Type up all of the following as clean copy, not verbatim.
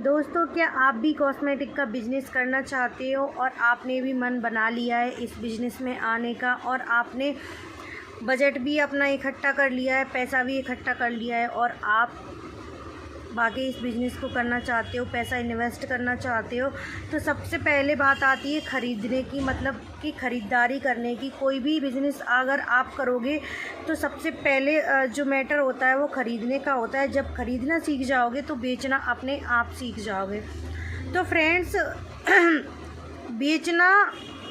दोस्तों, क्या आप भी कॉस्मेटिक का बिज़नेस करना चाहते हो और आपने भी मन बना लिया है इस बिज़नेस में आने का और आपने बजट भी अपना इकट्ठा कर लिया है, पैसा भी इकट्ठा कर लिया है और आप बाकी इस बिज़नेस को करना चाहते हो, पैसा इन्वेस्ट करना चाहते हो, तो सबसे पहले बात आती है ख़रीदने की, मतलब कि ख़रीदारी करने की। कोई भी बिज़नेस अगर आप करोगे तो सबसे पहले जो मैटर होता है वो ख़रीदने का होता है। जब ख़रीदना सीख जाओगे तो बेचना अपने आप सीख जाओगे। तो फ्रेंड्स बेचना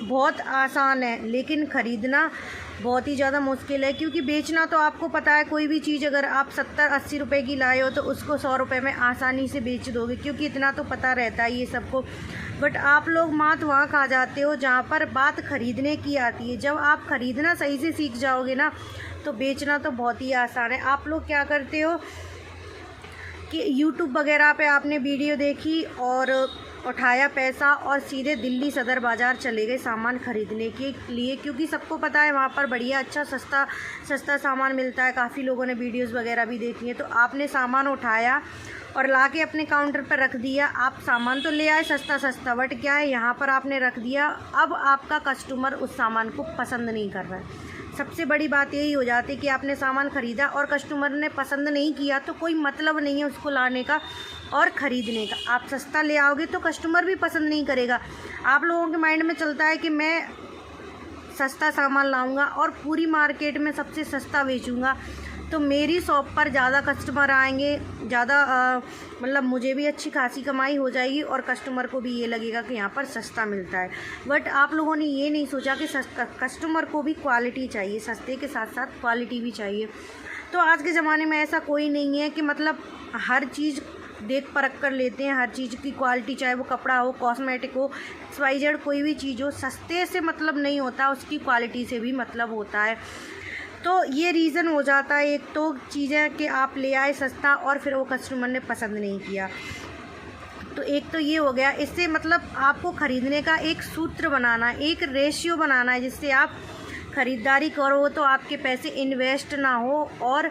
बहुत आसान है लेकिन ख़रीदना बहुत ही ज़्यादा मुश्किल है, क्योंकि बेचना तो आपको पता है, कोई भी चीज़ अगर आप 70-80 रुपए की लाए हो तो उसको 100 रुपये में आसानी से बेच दोगे, क्योंकि इतना तो पता रहता है ये सबको। बट आप लोग मात वहाँ खा जाते हो जहाँ पर बात ख़रीदने की आती है। जब आप ख़रीदना सही से सीख जाओगे ना तो बेचना तो बहुत ही आसान है। आप लोग क्या करते हो कि यूट्यूब वगैरह पे आपने वीडियो देखी और उठाया पैसा और सीधे दिल्ली सदर बाज़ार चले गए सामान ख़रीदने के लिए, क्योंकि सबको पता है वहाँ पर बढ़िया अच्छा सस्ता सामान मिलता है। काफ़ी लोगों ने वीडियोस वगैरह भी देखी है। तो आपने सामान उठाया और लाके अपने काउंटर पर रख दिया। आप सामान तो ले आए सस्ता, बट क्या है, यहाँ पर आपने रख दिया। अब आपका कस्टमर उस सामान को पसंद नहीं कर रहा है। सबसे बड़ी बात यही हो जाती है कि आपने सामान ख़रीदा और कस्टमर ने पसंद नहीं किया तो कोई मतलब नहीं है उसको लाने का और ख़रीदने का। आप सस्ता ले आओगे तो कस्टमर भी पसंद नहीं करेगा। आप लोगों के माइंड में चलता है कि मैं सस्ता सामान लाऊंगा और पूरी मार्केट में सबसे सस्ता बेचूंगा तो मेरी शॉप पर ज़्यादा कस्टमर आएंगे, ज़्यादा मतलब मुझे भी अच्छी खासी कमाई हो जाएगी और कस्टमर को भी ये लगेगा कि यहाँ पर सस्ता मिलता है। बट आप लोगों ने ये नहीं सोचा कि कस्टमर को भी क्वालिटी चाहिए, सस्ते के साथ साथ क्वालिटी भी चाहिए। तो आज के ज़माने में ऐसा कोई नहीं है कि मतलब हर चीज़ देख परख कर लेते हैं, हर चीज़ की क्वालिटी, चाहे वो कपड़ा हो, कॉस्मेटिक हो, XYZ कोई भी चीज़ हो, सस्ते से मतलब नहीं होता, उसकी क्वालिटी से भी मतलब होता है। तो ये रीज़न हो जाता है। एक तो चीज़ें कि आप ले आए सस्ता और फिर वो कस्टमर ने पसंद नहीं किया, तो एक तो ये हो गया। इससे मतलब आपको ख़रीदने का एक सूत्र बनाना है, एक रेशियो बनाना है, जिससे आप ख़रीदारी करो तो आपके पैसे इन्वेस्ट ना हो और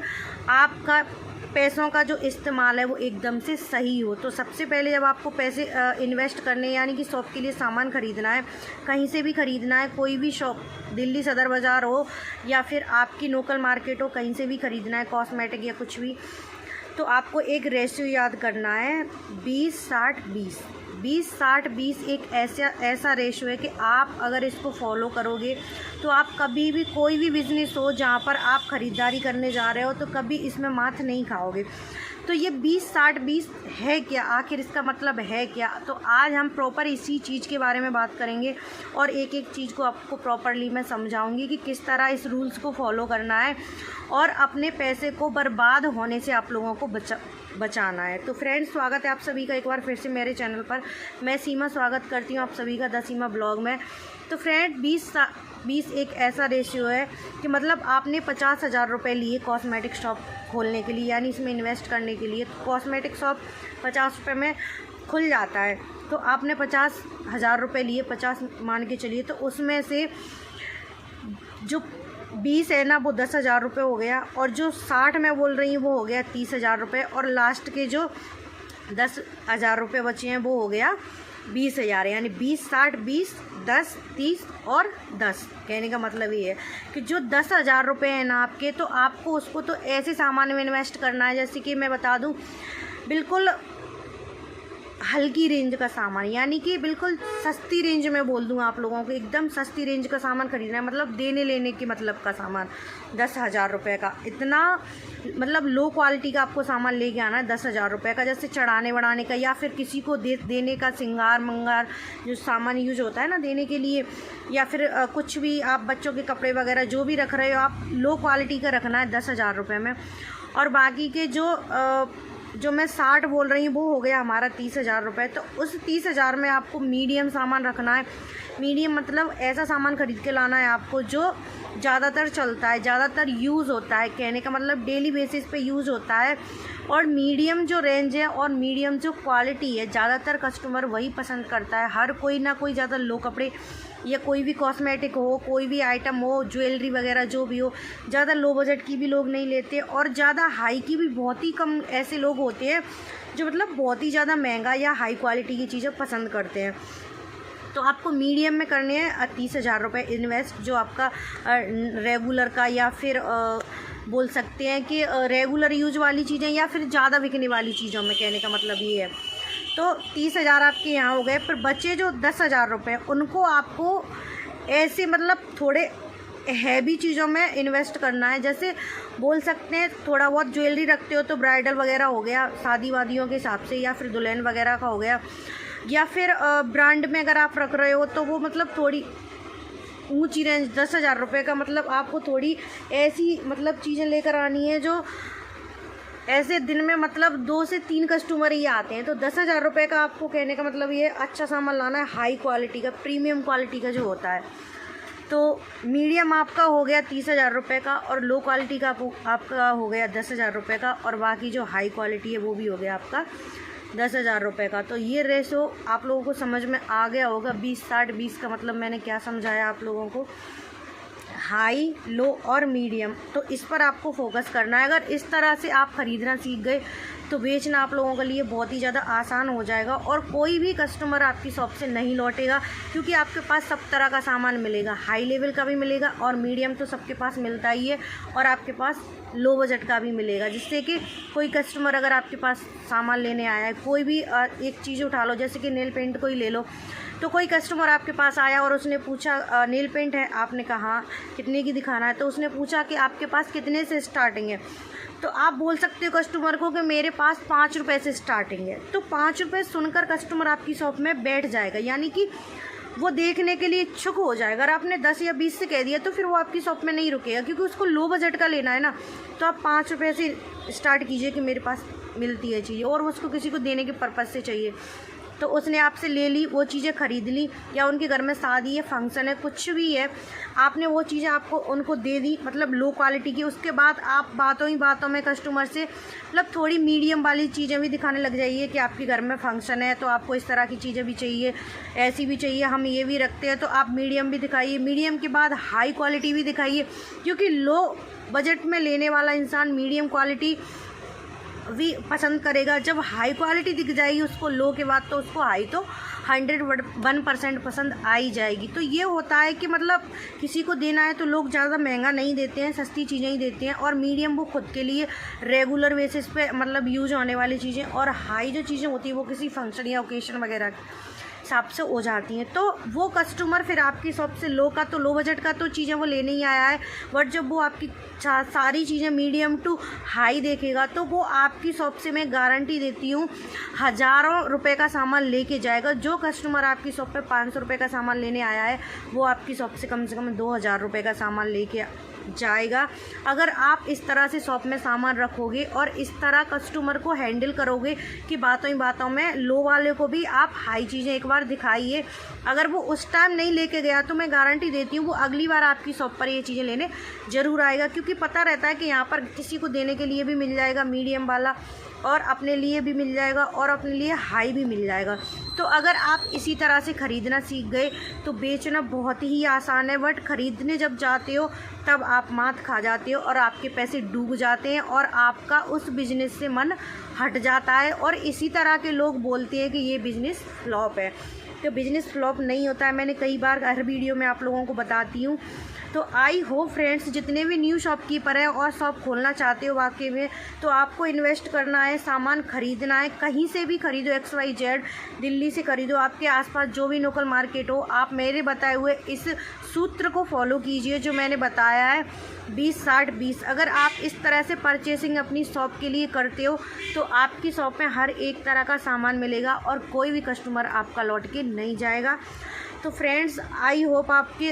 आपका पैसों का जो इस्तेमाल है वो एकदम से सही हो। तो सबसे पहले जब आपको पैसे इन्वेस्ट करने, यानी कि शॉप के लिए सामान ख़रीदना है, कहीं से भी ख़रीदना है, कोई भी शॉप, दिल्ली सदर बाज़ार हो या फिर आपकी लोकल मार्केट हो, कहीं से भी ख़रीदना है कॉस्मेटिक या कुछ भी, तो आपको एक रेशियो याद करना है, 20-60-20। 20-60-20 एक ऐसा रेशो है कि आप अगर इसको फॉलो करोगे तो आप कभी भी, कोई भी बिज़नेस हो जहाँ पर आप ख़रीदारी करने जा रहे हो, तो कभी इसमें मात नहीं खाओगे। तो ये 20-60-20 है क्या, आखिर इसका मतलब है क्या? तो आज हम प्रॉपर इसी चीज़ के बारे में बात करेंगे और एक एक चीज़ को आपको प्रॉपरली मैं समझाऊंगी कि किस तरह इस रूल्स को फॉलो करना है और अपने पैसे को बर्बाद होने से आप लोगों को बचाना है। तो फ्रेंड्स, स्वागत है आप सभी का एक बार फिर से मेरे चैनल पर। मैं सीमा स्वागत करती हूँ आप सभी का द सीमा ब्लॉग में। तो फ्रेंड, 20 एक ऐसा रेशियो है कि मतलब आपने 50,000 रुपये लिए कॉस्मेटिक शॉप खोलने के लिए, यानी इसमें इन्वेस्ट करने के लिए। तो कॉस्मेटिक शॉप 50 रुपये में खुल जाता है, तो आपने 50,000 रुपये लिए, 50 मान के चलिए, तो उसमें से जो 20 है ना वो 10,000 रुपये हो गया, और जो 60 मैं बोल रही हूँ वो हो गया 30,000 रुपये, और लास्ट के जो 10,000 रुपये बचे हैं वो हो गया 20,000। यानी 20-60-20, 10, 30 और 10। कहने का मतलब ये है कि जो 10,000 रुपये हैं ना आपके, तो आपको उसको तो ऐसे सामान में इन्वेस्ट करना है, जैसे कि मैं बता दूं, बिल्कुल हल्की रेंज का सामान, यानी कि बिल्कुल सस्ती रेंज में बोल दूँ आप लोगों को, एकदम सस्ती रेंज का सामान खरीदना है, मतलब देने लेने की मतलब का सामान। 10,000 रुपये का, इतना मतलब लो क्वालिटी का आपको सामान लेके आना है 10,000 रुपये का, जैसे चढ़ाने बढ़ाने का या फिर किसी को देने का, सिंगार मंगार जो सामान यूज होता है ना देने के लिए, या फिर कुछ भी आप बच्चों के कपड़े वगैरह जो भी रख रहे हो, आप लो क्वालिटी का रखना है 10,000 रुपये में। और बाकी के जो मैं 60 बोल रही हूँ वो हो गया हमारा 30,000 रुपये। तो उस 30,000 में आपको मीडियम सामान रखना है। मीडियम मतलब ऐसा सामान ख़रीद के लाना है आपको जो ज़्यादातर चलता है, ज़्यादातर यूज़ होता है, कहने का मतलब डेली बेसिस पे यूज़ होता है। और मीडियम जो रेंज है और मीडियम जो क्वालिटी है, ज़्यादातर कस्टमर वही पसंद करता है। हर कोई ना कोई ज़्यादा लो कपड़े या कोई भी कॉस्मेटिक हो, कोई भी आइटम हो, ज्वेलरी वगैरह जो भी हो, ज़्यादा लो बजट की भी लोग नहीं लेते और ज़्यादा हाई की भी बहुत ही कम ऐसे लोग होते हैं जो मतलब बहुत ही ज़्यादा महंगा या हाई क्वालिटी की चीज़ें पसंद करते हैं। तो आपको मीडियम में करने हैं 30,000 रुपये इन्वेस्ट, जो आपका रेगुलर का या फिर बोल सकते हैं कि रेगुलर यूज वाली चीज़ें या फिर ज़्यादा बिकने वाली चीज़ों में, कहने का मतलब ये है। तो 30,000 आपके यहाँ हो गए। फिर बचे जो 10,000 रुपये, उनको आपको ऐसे मतलब थोड़े हैवी चीज़ों में इन्वेस्ट करना है। जैसे बोल सकते हैं थोड़ा बहुत ज्वेलरी रखते हो तो ब्राइडल वगैरह हो गया, शादी वादियों के हिसाब से, या फिर दुल्हन वगैरह का हो गया, या फिर ब्रांड में अगर आप रख रहे हो तो वो मतलब थोड़ी ऊंची रेंज 10,000 रुपये का, मतलब आपको थोड़ी ऐसी मतलब चीज़ें लेकर आनी है जो ऐसे दिन में मतलब 2 से 3 कस्टमर ही आते हैं। तो 10,000 रुपये का आपको कहने का मतलब ये अच्छा सामान लाना है, हाई क्वालिटी का, प्रीमियम क्वालिटी का जो होता है। तो मीडियम आपका हो गया 30,000 रुपये का, और लो क्वालिटी का आपका हो गया 10,000 रुपये का, और बाकी जो हाई क्वालिटी है वो भी हो गया आपका 10,000 रुपये का। तो ये रेशो आप लोगों को समझ में आ गया होगा। 20-60-20 का मतलब मैंने क्या समझाया आप लोगों को, हाई, लो और मीडियम। तो इस पर आपको फोकस करना है। अगर इस तरह से आप ख़रीदना सीख गए तो बेचना आप लोगों के लिए बहुत ही ज़्यादा आसान हो जाएगा, और कोई भी कस्टमर आपकी शॉप से नहीं लौटेगा, क्योंकि आपके पास सब तरह का सामान मिलेगा। हाई लेवल का भी मिलेगा और मीडियम तो सबके पास मिलता ही है, और आपके पास लो बजट का भी मिलेगा, जिससे कि कोई कस्टमर अगर आपके पास सामान लेने आया है, कोई भी एक चीज़ उठा लो, जैसे कि नेल पेंट को ही ले लो, तो कोई कस्टमर आपके पास आया और उसने पूछा नेल पेंट है, आपने कहा कितने की दिखाना है, तो उसने पूछा कि आपके पास कितने से स्टार्टिंग है, तो आप बोल सकते हो कस्टमर को कि मेरे पास 5 रुपये से स्टार्टिंग है। तो 5 रुपये सुनकर कस्टमर आपकी शॉप में बैठ जाएगा, यानी कि वो देखने के लिए इच्छुक हो जाएगा। अगर आपने 10 या 20 से कह दिया तो फिर वो आपकी शॉप में नहीं रुकेगा, क्योंकि उसको लो बजट का लेना है ना। तो आप 5 रुपये से स्टार्ट कीजिए कि मेरे पास मिलती है चीज़ें, और उसको किसी को देने के पर्पज़ से चाहिए, तो उसने आपसे ले ली, वो चीज़ें ख़रीद ली, या उनके घर में शादी है, फंक्शन है, कुछ भी है, आपने वो चीज़ें आपको उनको दे दी, मतलब लो क्वालिटी की। उसके बाद आप बातों ही बातों में कस्टमर से मतलब थोड़ी मीडियम वाली चीज़ें भी दिखाने लग जाइए कि आपके घर में फंक्शन है तो आपको इस तरह की चीज़ें भी चाहिए, ऐसी भी चाहिए, हम ये भी रखते हैं। तो आप मीडियम भी दिखाइए, मीडियम के बाद हाई क्वालिटी भी दिखाइए, क्योंकि लो बजट में लेने वाला इंसान मीडियम क्वालिटी भी पसंद करेगा। जब हाई क्वालिटी दिख जाएगी उसको लो के बाद, तो उसको हाई तो 101% पसंद आ ही जाएगी। तो ये होता है कि मतलब किसी को देना है तो लोग ज़्यादा महंगा नहीं देते हैं, सस्ती चीज़ें ही देते हैं, और मीडियम वो खुद के लिए रेगुलर बेसिस पे मतलब यूज होने वाली चीज़ें, और हाई जो चीज़ें होती हैं वो किसी फंक्शन या ओकेशन वगैरह हिसाब से हो जाती हैं। तो वो कस्टमर फिर आपकी शॉप से लो का तो लो बजट का तो चीज़ें वो लेने ही आया है, बट जब वो आपकी सारी चीज़ें मीडियम टू हाई देखेगा तो वो आपकी शॉप से मैं गारंटी देती हूँ हज़ारों रुपए का सामान लेके जाएगा। जो कस्टमर आपकी शॉप पे 500 रुपये का सामान लेने आया है वो आपकी शॉप से कम 2,000 रुपये का सामान लेके जाएगा। अगर आप इस तरह से शॉप में सामान रखोगे और इस तरह कस्टमर को हैंडल करोगे कि बातों ही बातों में लो वाले को भी आप हाई चीज़ें एक बार दिखाइए, अगर वो उस टाइम नहीं लेके गया तो मैं गारंटी देती हूँ वो अगली बार आपकी शॉप पर ये चीज़ें लेने ज़रूर आएगा, क्योंकि पता रहता है कि यहाँ पर किसी को देने के लिए भी मिल जाएगा मीडियम वाला, और अपने लिए भी मिल जाएगा, और अपने लिए हाई भी मिल जाएगा। तो अगर आप इसी तरह से ख़रीदना सीख गए तो बेचना बहुत ही आसान है, बट ख़रीदने जब जाते हो तब आप मात खा जाते हो और आपके पैसे डूब जाते हैं और आपका उस बिज़नेस से मन हट जाता है। और इसी तरह के लोग बोलते हैं कि ये बिज़नेस फ्लॉप है। तो बिज़नेस फ्लॉप नहीं होता है, मैंने कई बार हर वीडियो में आप लोगों को बताती हूँ। तो आई होप फ्रेंड्स, जितने भी न्यू शॉपकीपर हैं और शॉप खोलना चाहते हो वाकई में, तो आपको इन्वेस्ट करना है, सामान ख़रीदना है, कहीं से भी खरीदो, XYZ दिल्ली से खरीदो, आपके आसपास जो भी लोकल मार्केट हो, आप मेरे बताए हुए इस सूत्र को फॉलो कीजिए जो मैंने बताया है 20-60-20। अगर आप इस तरह से परचेसिंग अपनी शॉप के लिए करते हो तो आपकी शॉप में हर एक तरह का सामान मिलेगा और कोई भी कस्टमर आपका लौट के नहीं जाएगा। तो फ्रेंड्स, आई होप आपके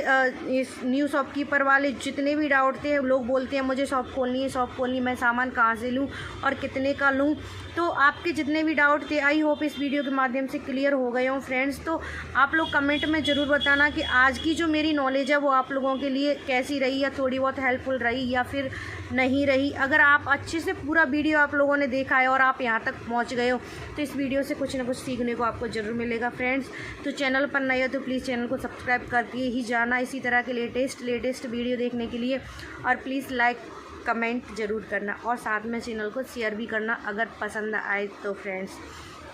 इस न्यू शॉपकीपर वाले जितने भी डाउट थे, लोग बोलते हैं मुझे शॉप खोलनी है, मैं सामान कहाँ से लूँ और कितने का लूँ, तो आपके जितने भी डाउट थे आई होप इस वीडियो के माध्यम से क्लियर हो गए हों फ्रेंड्स। तो आप लोग कमेंट में ज़रूर बताना कि आज की जो मेरी नॉलेज है वो आप लोगों के लिए कैसी रही, या थोड़ी बहुत हेल्पफुल रही या फिर नहीं रही। अगर आप अच्छे से पूरा वीडियो आप लोगों ने देखा है और आप यहाँ तक पहुँच गए हो तो इस वीडियो से कुछ ना कुछ सीखने को आपको ज़रूर मिलेगा फ्रेंड्स। तो चैनल पर नए हो तो प्लीज़ चैनल को सब्सक्राइब करके ही जाना इसी तरह के लेटेस्ट वीडियो देखने के लिए, और प्लीज़ लाइक कमेंट ज़रूर करना और साथ में चैनल को शेयर भी करना अगर पसंद आए तो फ्रेंड्स।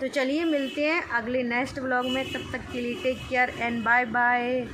तो चलिए मिलते हैं अगले नेक्स्ट व्लॉग में, तब तक के लिए take care and bye bye.